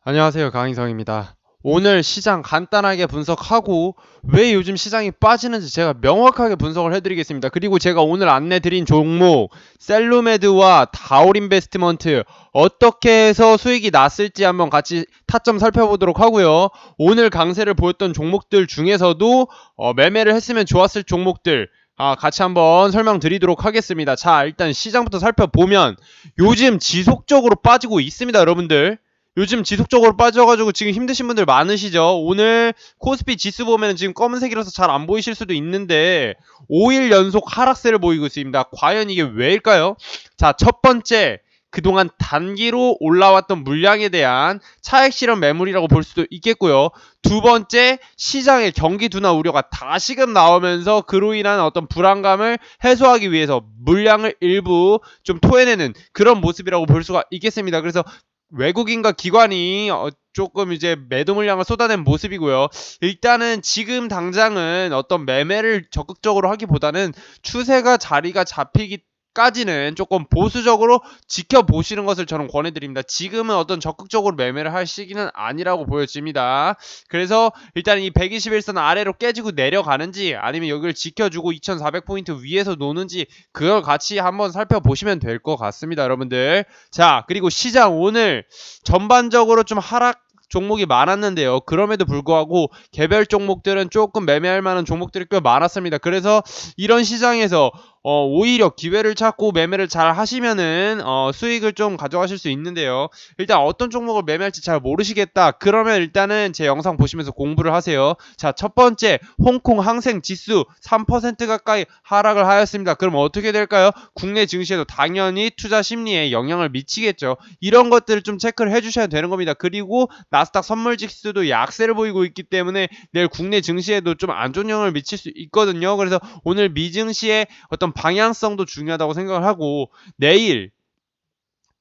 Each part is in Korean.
안녕하세요. 강희성입니다. 오늘 시장 간단하게 분석하고 왜 요즘 시장이 빠지는지 제가 명확하게 분석을 해드리겠습니다. 그리고 제가 오늘 안내드린 종목 셀루메드와 다올인베스트먼트 어떻게 해서 수익이 났을지 한번 같이 타점 살펴보도록 하고요. 오늘 강세를 보였던 종목들 중에서도 매매를 했으면 좋았을 종목들 같이 한번 설명드리도록 하겠습니다. 자, 일단 시장부터 살펴보면 요즘 지속적으로 빠지고 있습니다, 여러분들. 요즘 지속적으로 빠져가지고 지금 힘드신 분들 많으시죠? 오늘 코스피 지수 보면 지금 검은색이라서 잘 안 보이실 수도 있는데 5일 연속 하락세를 보이고 있습니다. 과연 이게 왜일까요? 자, 첫 번째, 그동안 단기로 올라왔던 물량에 대한 차익 실현 매물이라고 볼 수도 있겠고요. 두 번째, 시장의 경기 둔화 우려가 다시금 나오면서 그로 인한 어떤 불안감을 해소하기 위해서 물량을 일부 좀 토해내는 그런 모습이라고 볼 수가 있겠습니다. 그래서 외국인과 기관이 조금 이제 매도 물량을 쏟아낸 모습이고요. 일단은 지금 당장은 어떤 매매를 적극적으로 하기보다는 추세가 자리가 잡히기까지는 조금 보수적으로 지켜보시는 것을 저는 권해드립니다. 지금은 어떤 적극적으로 매매를 할 시기는 아니라고 보여집니다. 그래서 일단 이 121선 아래로 깨지고 내려가는지 아니면 여기를 지켜주고 2400포인트 위에서 노는지 그걸 같이 한번 살펴보시면 될 것 같습니다, 여러분들. 자, 그리고 시장 오늘 전반적으로 좀 하락 종목이 많았는데요. 그럼에도 불구하고 개별 종목들은 조금 매매할 만한 종목들이 꽤 많았습니다. 그래서 이런 시장에서 오히려 기회를 찾고 매매를 잘 하시면은 수익을 좀 가져가실 수 있는데요. 일단 어떤 종목을 매매할지 잘 모르시겠다. 그러면 일단은 제 영상 보시면서 공부를 하세요. 자, 첫 번째 홍콩 항생 지수 3% 가까이 하락을 하였습니다. 그럼 어떻게 될까요? 국내 증시에도 당연히 투자 심리에 영향을 미치겠죠. 이런 것들을 좀 체크를 해주셔야 되는 겁니다. 그리고 나스닥 선물 지수도 약세를 보이고 있기 때문에 내일 국내 증시에도 좀 안 좋은 영향을 미칠 수 있거든요. 그래서 오늘 미증시의 어떤 방향성도 중요하다고 생각을 하고 내일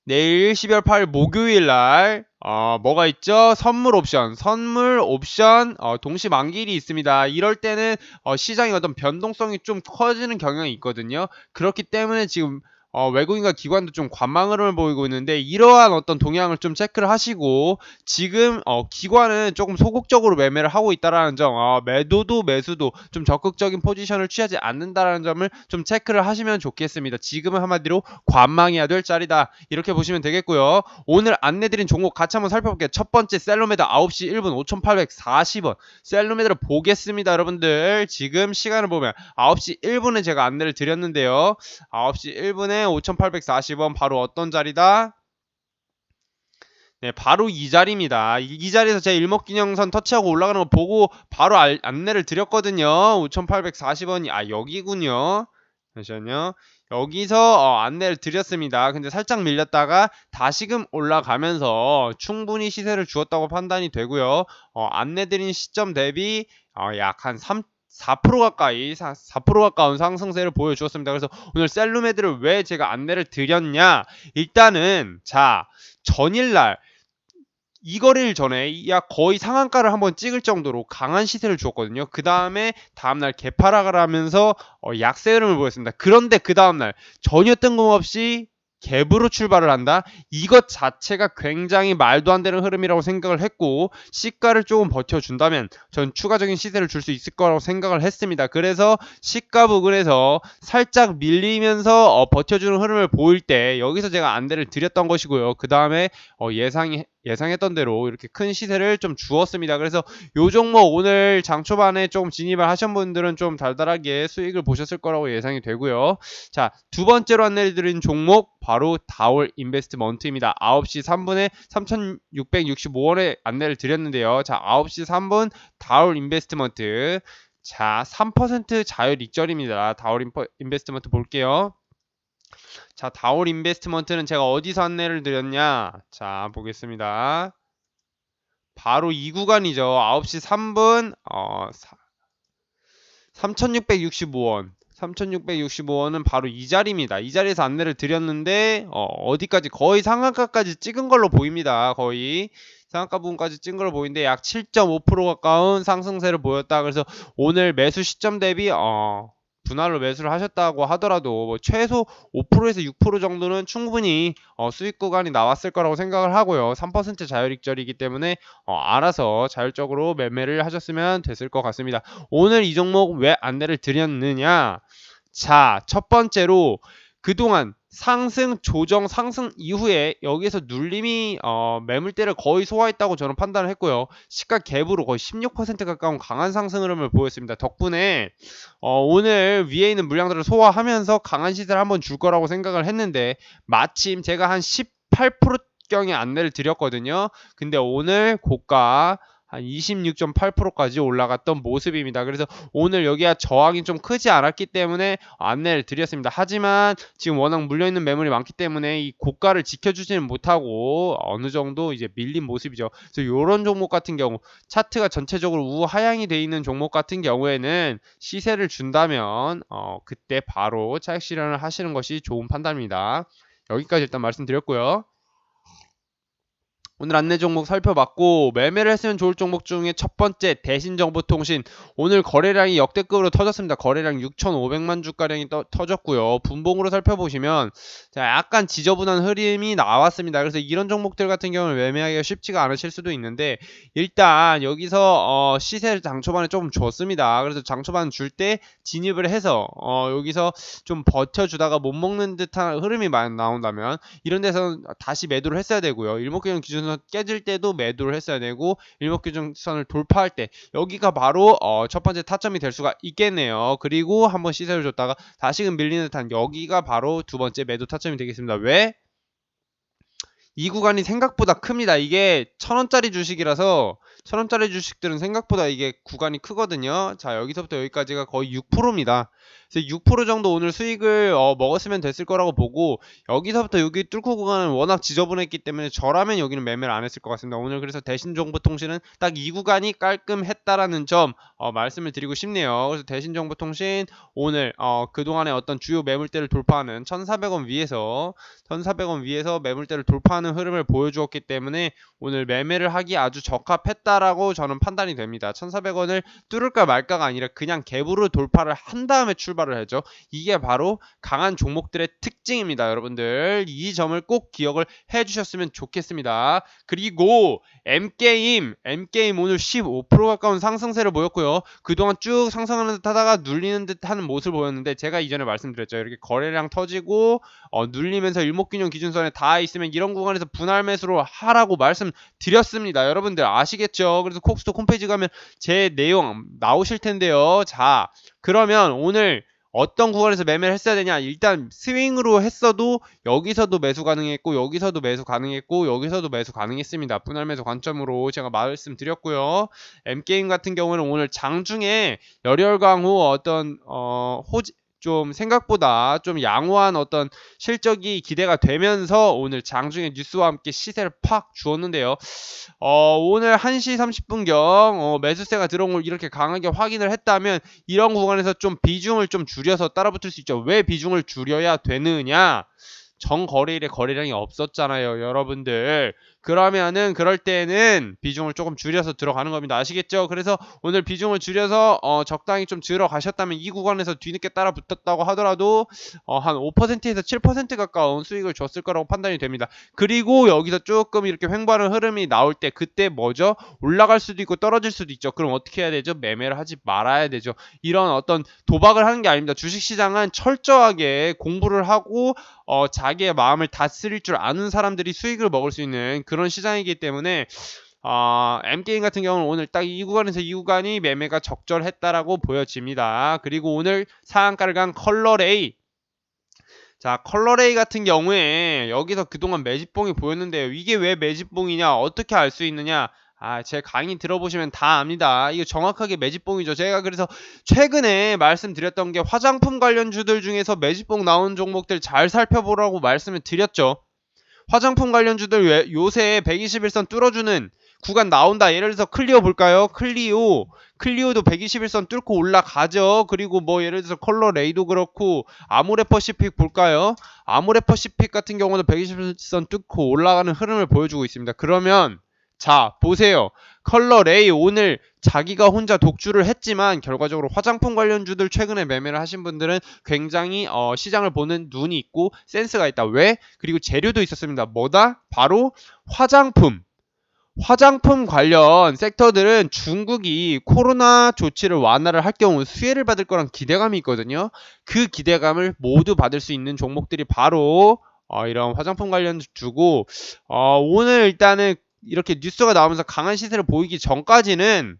12월 8일 목요일 날 뭐가 있죠? 선물 옵션 동시 만기일이 있습니다. 이럴 때는 시장의 어떤 변동성이 좀 커지는 경향이 있거든요. 그렇기 때문에 지금 외국인과 기관도 좀 관망 흐름을 보이고 있는데 이러한 어떤 동향을 좀 체크를 하시고 지금 기관은 조금 소극적으로 매매를 하고 있다라는 점, 매도도 매수도 좀 적극적인 포지션을 취하지 않는다라는 점을 좀 체크를 하시면 좋겠습니다. 지금은 한마디로 관망해야 될 자리다 이렇게 보시면 되겠고요. 오늘 안내드린 종목 같이 한번 살펴볼게요. 첫 번째 셀로메다 9시 1분 5840원 셀로메다를 보겠습니다. 여러분들 지금 시간을 보면 9시 1분에 제가 안내를 드렸는데요. 9시 1분에 5840원 바로 어떤 자리다? 네, 바로 이 자리입니다. 이 자리에서 제 일목균형선 터치하고 올라가는 거 보고 바로 안내를 드렸거든요. 5840원이 여기군요. 잠시만요. 여기서 안내를 드렸습니다. 근데 살짝 밀렸다가 다시금 올라가면서 충분히 시세를 주었다고 판단이 되고요. 안내드린 시점 대비 약 한 4% 가까이 4% 가까운 상승세를 보여주었습니다. 그래서 오늘 셀루메드를 왜 제가 안내를 드렸냐? 일단은 전일날 이거래일 전에 거의 상한가를 한번 찍을 정도로 강한 시세를 주었거든요. 그 다음에 다음날 개파락을 하면서 약세 흐름을 보였습니다. 그런데 그 다음날 전혀 뜬금없이 갭으로 출발을 한다. 이것 자체가 굉장히 말도 안 되는 흐름이라고 생각을 했고 시가를 조금 버텨준다면 전 추가적인 시세를 줄 수 있을 거라고 생각을 했습니다. 그래서 시가 부근에서 살짝 밀리면서 버텨주는 흐름을 보일 때 여기서 제가 안대를 드렸던 것이고요. 그 다음에 예상했던 대로 이렇게 큰 시세를 좀 주었습니다. 그래서 요 종목 오늘 장 초반에 좀 진입을 하신 분들은 좀 달달하게 수익을 보셨을 거라고 예상이 되고요. 자, 두 번째로 안내드린 종목 바로 다올 인베스트먼트입니다. 9시 3분에 3,665원에 안내를 드렸는데요. 자, 9시 3분 다올 인베스트먼트. 자, 3% 자율 익절입니다. 다올 인베스트먼트 볼게요. 자, 다올 인베스트먼트는 제가 어디서 안내를 드렸냐? 자, 보겠습니다. 바로 이 구간이죠. 9시 3분 3,665원. 3,665원은 바로 이 자리입니다. 이 자리에서 안내를 드렸는데 어디까지 거의 상한가까지 찍은 걸로 보입니다. 거의 상한가 부분까지 찍은 걸로 보이는데 약 7.5% 가까운 상승세를 보였다. 그래서 오늘 매수 시점 대비 분할로 매수를 하셨다고 하더라도 뭐 최소 5%에서 6% 정도는 충분히 수익 구간이 나왔을 거라고 생각을 하고요. 3% 자율익절이기 때문에 알아서 자율적으로 매매를 하셨으면 됐을 것 같습니다. 오늘 이 종목 왜 안내를 드렸느냐? 자, 첫 번째로 그동안 상승, 조정, 상승 이후에 여기서 눌림이 매물대를 거의 소화했다고 저는 판단을 했고요. 시가 갭으로 거의 16% 가까운 강한 상승 흐름을 보였습니다. 덕분에 오늘 위에 있는 물량들을 소화하면서 강한 시세를 한번 줄 거라고 생각을 했는데 마침 제가 한 18%경의 안내를 드렸거든요. 근데 오늘 고가 한 26.8%까지 올라갔던 모습입니다. 그래서 오늘 여기가 저항이 좀 크지 않았기 때문에 안내를 드렸습니다. 하지만 지금 워낙 물려있는 매물이 많기 때문에 이 고가를 지켜주지는 못하고 어느 정도 이제 밀린 모습이죠. 그래서 이런 종목 같은 경우 차트가 전체적으로 우하향이 돼 있는 종목 같은 경우에는 시세를 준다면 그때 바로 차익 실현을 하시는 것이 좋은 판단입니다. 여기까지 일단 말씀드렸고요. 오늘 안내 종목 살펴봤고 매매를 했으면 좋을 종목 중에 첫 번째 대신정보통신 오늘 거래량이 역대급으로 터졌습니다. 거래량 6,500만 주가량이 터졌고요. 분봉으로 살펴보시면 약간 지저분한 흐름이 나왔습니다. 그래서 이런 종목들 같은 경우는 매매하기가 쉽지가 않으실 수도 있는데 일단 여기서 시세를 장초반에 조금 줬습니다. 그래서 장초반 줄 때 진입을 해서 여기서 좀 버텨주다가 못 먹는 듯한 흐름이 많이 나온다면 이런 데서 다시 매도를 했어야 되고요. 일목균형 기준선 깨질 때도 매도를 했어야 되고 일목균형선을 돌파할 때 여기가 바로 첫 번째 타점이 될 수가 있겠네요. 그리고 한번 시세를 줬다가 다시금 밀리는 듯한 여기가 바로 두 번째 매도 타점이 되겠습니다. 왜? 이 구간이 생각보다 큽니다. 이게 1,000원짜리 주식이라서 1,000원짜리 주식들은 생각보다 이게 구간이 크거든요. 자, 여기서부터 여기까지가 거의 6%입니다. 그래서 6% 정도 오늘 수익을 먹었으면 됐을 거라고 보고 여기서부터 여기 뚫고 구간은 워낙 지저분했기 때문에 저라면 여기는 매매를 안 했을 것 같습니다. 오늘 그래서 대신정보통신은 딱 이 구간이 깔끔했다라는 점 말씀을 드리고 싶네요. 그래서 대신정보통신 오늘 그동안의 어떤 주요 매물대를 돌파하는 1,400원 위에서 1,400원 위에서 매물대를 돌파하는 흐름을 보여주었기 때문에 오늘 매매를 하기 아주 적합했다라고 저는 판단이 됩니다. 1,400원을 뚫을까 말까가 아니라 그냥 갭으로 돌파를 한 다음에 출발을 하죠. 이게 바로 강한 종목들의 특징입니다. 여러분들 이 점을 꼭 기억을 해주셨으면 좋겠습니다. 그리고 M게임 오늘 15% 가까운 상승세를 보였고요. 그동안 쭉 상승하는 듯 하다가 눌리는 듯 하는 모습을 보였는데 제가 이전에 말씀드렸죠. 이렇게 거래량 터지고 눌리면서 일목균형 기준선에 닿아 있으면 이런 구간에서 분할 매수로 하라고 말씀드렸습니다. 여러분들 아시겠죠? 그래서 콕스톡 홈페이지 가면 제 내용 나오실 텐데요. 자, 그러면 오늘 어떤 구간에서 매매를 했어야 되냐? 일단 스윙으로 했어도 여기서도 매수 가능했고 여기서도 매수 가능했고 여기서도 매수 가능했습니다. 분할 매수 관점으로 제가 말씀드렸고요. M게임 같은 경우는 오늘 장중에 열혈광 후 어떤 좀 생각보다 좀 양호한 어떤 실적이 기대가 되면서 오늘 장중에 뉴스와 함께 시세를 팍 주었는데요. 오늘 1시 30분경 매수세가 들어온 걸 이렇게 강하게 확인을 했다면 이런 구간에서 좀 비중을 좀 줄여서 따라붙을 수 있죠. 왜 비중을 줄여야 되느냐? 정거래일에 거래량이 없었잖아요, 여러분들. 그러면은 그럴 때는 비중을 조금 줄여서 들어가는 겁니다. 아시겠죠? 그래서 오늘 비중을 줄여서 적당히 좀 들어가셨다면 이 구간에서 뒤늦게 따라 붙었다고 하더라도 한 5%에서 7% 가까운 수익을 줬을 거라고 판단이 됩니다. 그리고 여기서 조금 이렇게 횡보하는 흐름이 나올 때 그때 뭐죠? 올라갈 수도 있고 떨어질 수도 있죠. 그럼 어떻게 해야 되죠? 매매를 하지 말아야 되죠. 이런 어떤 도박을 하는 게 아닙니다. 주식시장은 철저하게 공부를 하고 자기의 마음을 다스릴 줄 아는 사람들이 수익을 먹을 수 있는 그런 시장이기 때문에 M게임 같은 경우는 오늘 딱 이 구간에서 이 구간이 매매가 적절했다라고 보여집니다. 그리고 오늘 상한가를 간 컬러레이 자, 컬러레이 같은 경우에 여기서 그동안 매집봉이 보였는데요. 이게 왜 매집봉이냐? 어떻게 알 수 있느냐? 제 강의 들어보시면 다 압니다. 이거 정확하게 매집봉이죠. 제가 그래서 최근에 말씀드렸던 게 화장품 관련주들 중에서 매집봉 나온 종목들 잘 살펴보라고 말씀을 드렸죠. 화장품 관련주들 요새 121선 뚫어주는 구간 나온다. 예를 들어서 클리오 볼까요? 클리오도 121선 뚫고 올라가죠. 그리고 뭐 예를 들어서 컬러 레이도 그렇고 아모레퍼시픽 볼까요? 아모레퍼시픽 같은 경우도 121선 뚫고 올라가는 흐름을 보여주고 있습니다. 그러면 자 보세요. 컬러레이 오늘 자기가 혼자 독주를 했지만 결과적으로 화장품 관련주들 최근에 매매를 하신 분들은 굉장히 시장을 보는 눈이 있고 센스가 있다. 왜? 그리고 재료도 있었습니다. 뭐다? 바로 화장품. 화장품 관련 섹터들은 중국이 코로나 조치를 완화를 할 경우 수혜를 받을 거란 기대감이 있거든요. 그 기대감을 모두 받을 수 있는 종목들이 바로 이런 화장품 관련 주고 오늘 일단은 이렇게 뉴스가 나오면서 강한 시세를 보이기 전까지는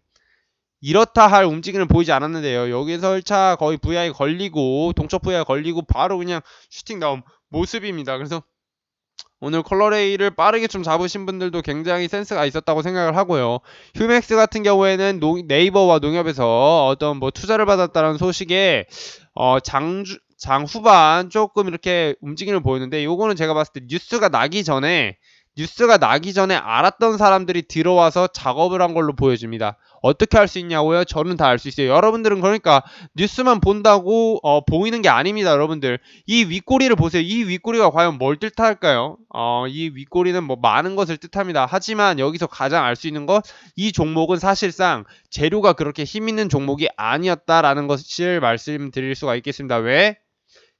이렇다 할 움직임을 보이지 않았는데요. 여기서 1차 거의 VI 걸리고 동적 VI 걸리고 바로 그냥 슈팅 나온 모습입니다. 그래서 오늘 컬러레이를 빠르게 좀 잡으신 분들도 굉장히 센스가 있었다고 생각을 하고요. 휴맥스 같은 경우에는 네이버와 농협에서 어떤 뭐 투자를 받았다는 소식에 장 후반 조금 이렇게 움직임을 보였는데 요거는 제가 봤을 때 뉴스가 나기 전에 알았던 사람들이 들어와서 작업을 한 걸로 보여집니다. 어떻게 할 수 있냐고요? 저는 다 알 수 있어요. 여러분들은 그러니까 뉴스만 본다고 보이는 게 아닙니다, 여러분들. 이 윗꼬리를 보세요. 이 윗꼬리가 과연 뭘 뜻할까요? 이 윗꼬리는 뭐 많은 것을 뜻합니다. 하지만 여기서 가장 알 수 있는 것, 이 종목은 사실상 재료가 그렇게 힘 있는 종목이 아니었다라는 것을 말씀드릴 수가 있겠습니다. 왜?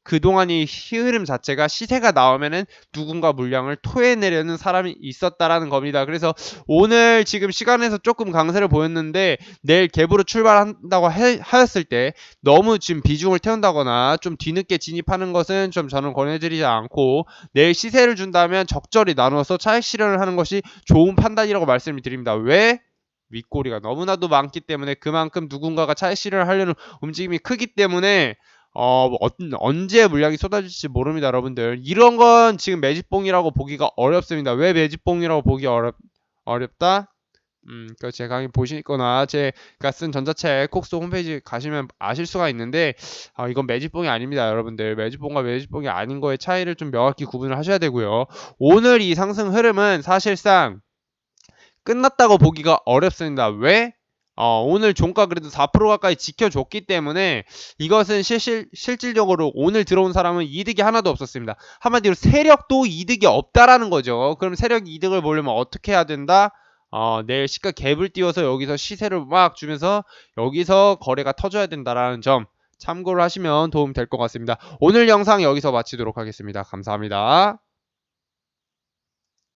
그동안 이 흐름 자체가 시세가 나오면은 누군가 물량을 토해내려는 사람이 있었다라는 겁니다. 그래서 오늘 지금 시간에서 조금 강세를 보였는데 내일 갭으로 출발한다고 하였을 때 너무 지금 비중을 태운다거나 좀 뒤늦게 진입하는 것은 좀 저는 권해드리지 않고 내일 시세를 준다면 적절히 나눠서 차익 실현을 하는 것이 좋은 판단이라고 말씀을 드립니다. 왜? 윗꼬리가 너무나도 많기 때문에 그만큼 누군가가 차익 실현을 하려는 움직임이 크기 때문에 언제 물량이 쏟아질지 모릅니다, 여러분들. 이런 건 지금 매집봉이라고 보기가 어렵습니다. 왜 매집봉이라고 보기 어렵다? 제 강의 보시거나 제가 쓴 전자책 콕스 홈페이지 가시면 아실 수가 있는데, 이건 매집봉이 아닙니다, 여러분들. 매집봉과 매집봉이 아닌 거의 차이를 좀 명확히 구분을 하셔야 되고요. 오늘 이 상승 흐름은 사실상 끝났다고 보기가 어렵습니다. 왜? 오늘 종가 그래도 4% 가까이 지켜줬기 때문에 이것은 실질적으로 오늘 들어온 사람은 이득이 하나도 없었습니다. 한마디로 세력도 이득이 없다라는 거죠. 그럼 세력 이득을 보려면 어떻게 해야 된다? 내일 시가 갭을 띄워서 여기서 시세를 막 주면서 여기서 거래가 터져야 된다라는 점 참고를 하시면 도움 될 것 같습니다. 오늘 영상 여기서 마치도록 하겠습니다. 감사합니다.